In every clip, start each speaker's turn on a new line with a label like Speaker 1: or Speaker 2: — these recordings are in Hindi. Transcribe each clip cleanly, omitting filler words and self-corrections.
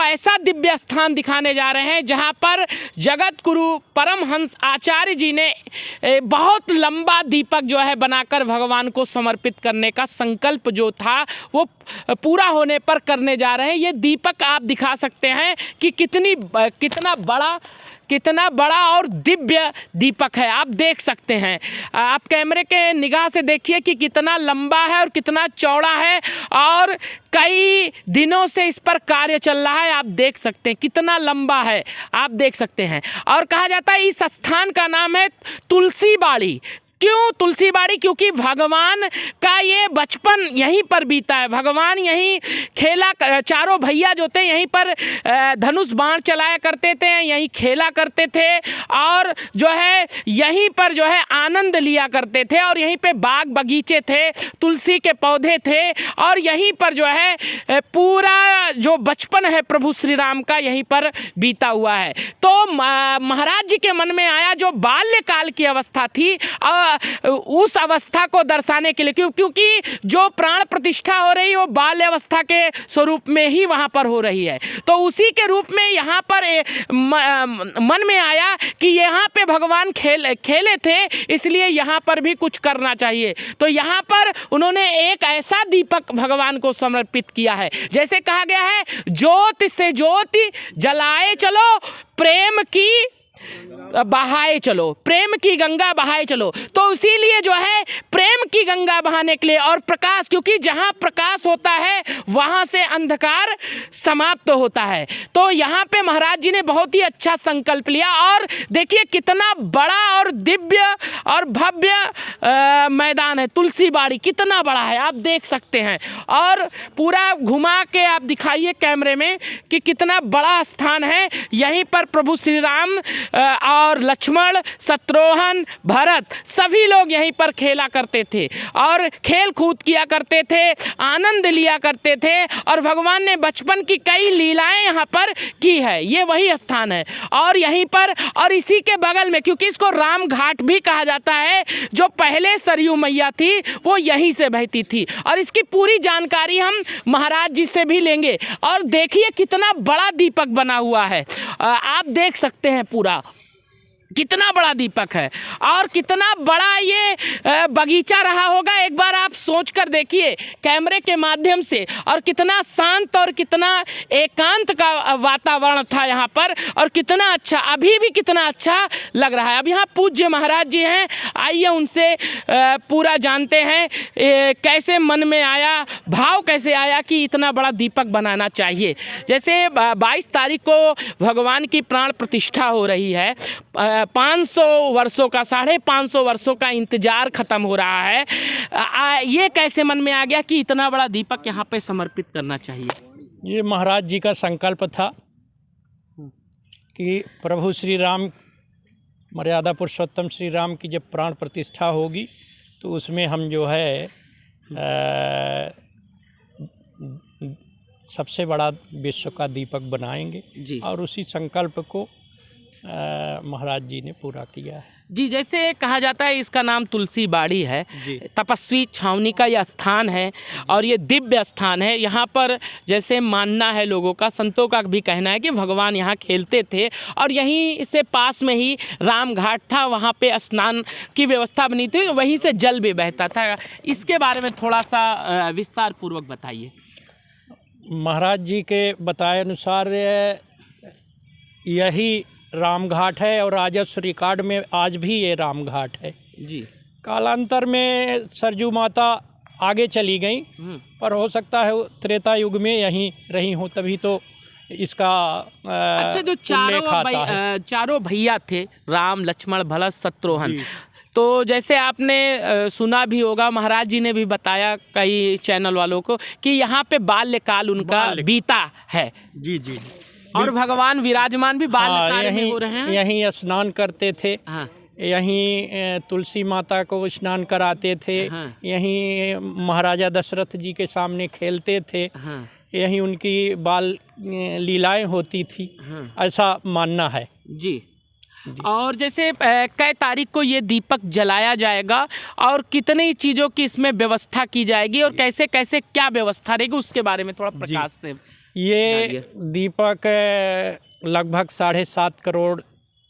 Speaker 1: ऐसा दिव्य स्थान दिखाने जा रहे हैं जहां पर जगत गुरु परमहंस आचार्य जी ने बहुत लंबा दीपक जो है बनाकर भगवान को समर्पित करने का संकल्प जो था वो पूरा होने पर करने जा रहे हैं। ये दीपक आप दिखा सकते हैं कि कितना बड़ा और दिव्य दीपक है, आप देख सकते हैं। आप कैमरे के निगाह से देखिए कि कितना लंबा है और कितना चौड़ा है और कई दिनों से इस पर कार्य चल रहा है। आप देख सकते हैं कितना लंबा है, आप देख सकते हैं। और कहा जाता है इस स्थान का नाम है तुलसी बाड़ी। क्यों तुलसी बाड़ी? क्योंकि भगवान का ये बचपन यहीं पर बीता है। भगवान यहीं खेला, चारों भैया जो थे यहीं पर धनुष बाण चलाया करते थे, यहीं खेला करते थे और जो है यहीं पर जो है आनंद लिया करते थे और यहीं पे बाग बगीचे थे, तुलसी के पौधे थे और यहीं पर जो है पूरा जो बचपन है प्रभु श्री राम का यहीं पर बीता हुआ है। तो महाराज जी के मन में आया जो बाल्यकाल की अवस्था थी उस अवस्था को दर्शाने के लिए, क्योंकि जो प्राण प्रतिष्ठा हो रही है वो बाल्य अवस्था के स्वरूप में ही वहाँ पर हो रही है। तो उसी के रूप में यहाँ पर मन में आया कि यहाँ पे भगवान खेले थे, इसलिए यहाँ पर भी कुछ करना चाहिए। तो यहाँ पर उन्होंने एक ऐसा दीपक भगवान को समर्पित किया है, जैसे कहा गया है ज्योति से ज्योति जलाए चलो, प्रेम की बहाए चलो, प्रेम की गंगा बहाए चलो। तो इसीलिए जो है प्रेम की गंगा बहाने के लिए और प्रकाश, क्योंकि जहाँ प्रकाश होता है वहाँ से अंधकार समाप्त होता है। तो यहाँ पे महाराज जी ने बहुत ही अच्छा संकल्प लिया और देखिए कितना बड़ा और दिव्य और भव्य मैदान है। तुलसी बाड़ी कितना बड़ा है, आप देख सकते हैं। और पूरा घुमा के आप दिखाइए कैमरे में कि कितना बड़ा स्थान है। यहीं पर प्रभु श्री राम और लक्ष्मण, शत्रुघ्न, भरत सभी लोग यहीं पर खेला करते थे और खेल कूद किया करते थे, आनंद लिया करते थे और भगवान ने बचपन की कई लीलाएं यहाँ पर की है। ये वही स्थान है और यहीं पर और इसी के बगल में, क्योंकि इसको राम घाट भी कहा जाता है, जो पहले सरयू मैया थी वो यहीं से बहती थी और इसकी पूरी जानकारी हम महाराज जी से भी लेंगे। और देखिए कितना बड़ा दीपक बना हुआ है, आप देख सकते हैं पूरा कितना बड़ा दीपक है और कितना बड़ा ये बगीचा रहा होगा। एक बार आप सोच कर देखिए कैमरे के माध्यम से, और कितना शांत और कितना एकांत का वातावरण था यहाँ पर और कितना अच्छा, अभी भी कितना अच्छा लग रहा है। अब यहाँ पूज्य महाराज जी हैं, आइए उनसे पूरा जानते हैं कैसे मन में आया, भाव कैसे आया कि इतना बड़ा दीपक बनाना चाहिए। जैसे 22 तारीख को भगवान की प्राण प्रतिष्ठा हो रही है, 500 वर्षों का 550 वर्षों का इंतजार खत्म हो रहा है। ये कैसे मन में आ गया कि इतना बड़ा दीपक यहाँ पे समर्पित करना चाहिए?
Speaker 2: ये महाराज जी का संकल्प था कि प्रभु श्री राम, मर्यादा पुरुषोत्तम श्री राम की जब प्राण प्रतिष्ठा होगी तो उसमें हम जो है सबसे बड़ा विश्व का दीपक बनाएंगे जी। और उसी संकल्प को महाराज जी ने पूरा किया है
Speaker 1: जी। जैसे कहा जाता है इसका नाम तुलसी बाड़ी है, तपस्वी छावनी का यह स्थान है और ये दिव्य स्थान है। यहाँ पर जैसे मानना है लोगों का, संतों का भी कहना है कि भगवान यहाँ खेलते थे और यहीं से पास में ही राम घाट था, वहाँ पे स्नान की व्यवस्था बनी थी, वहीं से जल भी बहता था। इसके बारे में थोड़ा सा विस्तार पूर्वक बताइए।
Speaker 2: महाराज जी के बताए अनुसार यही राम घाट है और राजस्व रिकॉर्ड में आज भी ये राम घाट है जी। कालांतर में सरजू माता आगे चली गई, पर हो सकता है त्रेता युग में यहीं रही हो, तभी तो इसका
Speaker 1: अच्छा जो चारों भैया थे, राम, लक्ष्मण, भरत, शत्रुघ्न, तो जैसे आपने सुना भी होगा, महाराज जी ने भी बताया कई चैनल वालों को कि यहाँ पे बाल्यकाल उनका बीता है जी जी। और भगवान विराजमान भी बाल्यकाल में हो रहे हैं,
Speaker 2: यहीं स्नान करते थे, यहीं तुलसी माता को स्नान कराते थे, यहीं महाराजा दशरथ जी के सामने खेलते थे, यहीं उनकी बाल लीलाएं होती थी, ऐसा मानना है जी।
Speaker 1: और जैसे कई तारीख को ये दीपक जलाया जाएगा और कितनी चीज़ों की इसमें व्यवस्था की जाएगी और कैसे कैसे क्या व्यवस्था रहेगी उसके बारे में थोड़ा प्रकाश से।
Speaker 2: ये दीपक लगभग 7.5 करोड़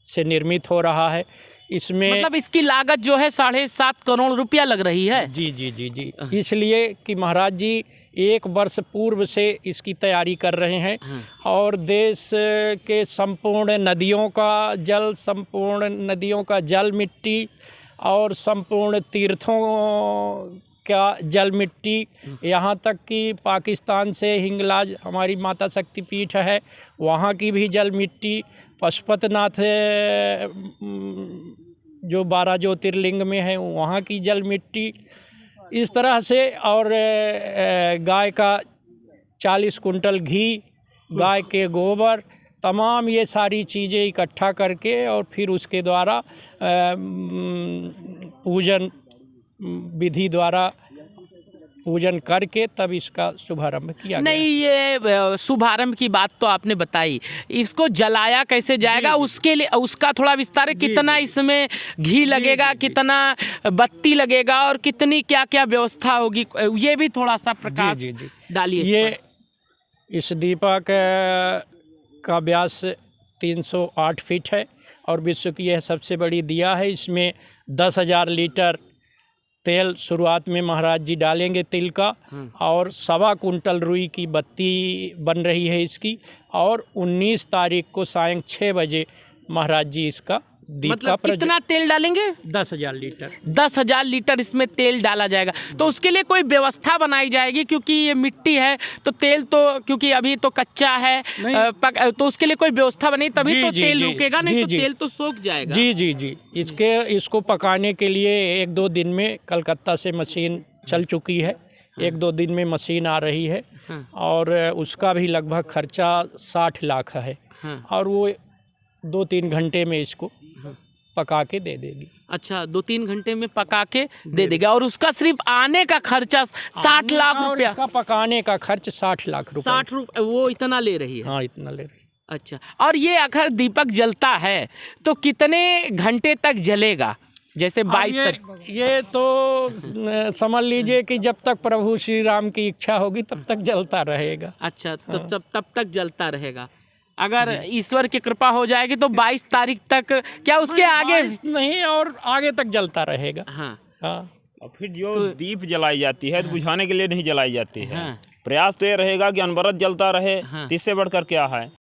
Speaker 2: से निर्मित हो रहा है। इसमें
Speaker 1: मतलब इसकी लागत जो है 7.5 करोड़ रुपया लग रही है।
Speaker 2: जी जी जी जी, इसलिए कि महाराज जी 1 वर्ष पूर्व से इसकी तैयारी कर रहे हैं और देश के संपूर्ण नदियों का जल मिट्टी और संपूर्ण तीर्थों का जल मिट्टी, यहाँ तक कि पाकिस्तान से हिंगलाज हमारी माता शक्तिपीठ है वहाँ की भी जल मिट्टी, पशुपतिनाथ जो 12 ज्योतिर्लिंग में है वहाँ की जल मिट्टी, इस तरह से, और गाय का 40 कुंटल घी, गाय के गोबर, तमाम ये सारी चीज़ें इकट्ठा करके और फिर उसके द्वारा पूजन विधि द्वारा पूजन करके तब इसका शुभारंभ किया
Speaker 1: नहीं, ये शुभारंभ की बात तो आपने बताई, इसको जलाया कैसे जाएगा उसके लिए उसका थोड़ा विस्तार है। कितना इसमें घी लगेगा, कितना बत्ती लगेगा और कितनी क्या क्या व्यवस्था होगी, ये भी थोड़ा सा प्रकाश डालिए।
Speaker 2: ये इस दीपक का व्यास 308 फीट है और विश्व की यह सबसे बड़ी दिया है। इसमें 10,000 लीटर तेल शुरुआत में महाराज जी डालेंगे तिल का, और 1.25 कुंटल रुई की बत्ती बन रही है इसकी, और 19 तारीख को सायं 6 बजे महाराज जी इसका दीप
Speaker 1: मतलब
Speaker 2: का
Speaker 1: कितना तेल डालेंगे?
Speaker 2: 10,000 लीटर।
Speaker 1: 10,000 लीटर इसमें तेल डाला जाएगा। तो उसके लिए कोई व्यवस्था बनाई जाएगी, क्योंकि ये मिट्टी है तो तेल तो क्योंकि अभी तो कच्चा है, तो उसके लिए कोई व्यवस्था बनी तभी तो तेल रुकेगा, नहीं तो तेल तो सूख जाएगा।
Speaker 2: जी जी जी, इसको पकाने के लिए 1-2 दिन में कलकत्ता से मशीन चल चुकी है, 1-2 दिन में मशीन आ रही है, और उसका भी लगभग खर्चा 60 लाख है, और वो 2-3 घंटे में इसको पका के दे देगी।
Speaker 1: अच्छा, 2-3 घंटे में पका के दे देगा, और उसका सिर्फ आने का खर्चा 60 लाख रुपया,
Speaker 2: उसका पकाने का खर्च 60 लाख रुपए।
Speaker 1: 60 रुपये वो इतना ले रही है?
Speaker 2: हाँ, इतना ले रही है।
Speaker 1: अच्छा, और ये अगर दीपक जलता है तो कितने घंटे तक जलेगा? जैसे 22 तारीख,
Speaker 2: ये तो समझ लीजिए कि जब तक प्रभु श्री राम की इच्छा होगी तब तक जलता रहेगा।
Speaker 1: अच्छा, तब तक जलता रहेगा। अगर ईश्वर की कृपा हो जाएगी तो 22 तारीख तक, क्या उसके आगे
Speaker 2: नहीं, और आगे तक जलता रहेगा।
Speaker 1: हाँ
Speaker 2: हाँ।
Speaker 3: और फिर जो दीप जलाई जाती है तो बुझाने के लिए नहीं जलाई जाती है। प्रयास तो ये रहेगा कि अनवरत जलता रहे, इससे बढ़कर क्या है।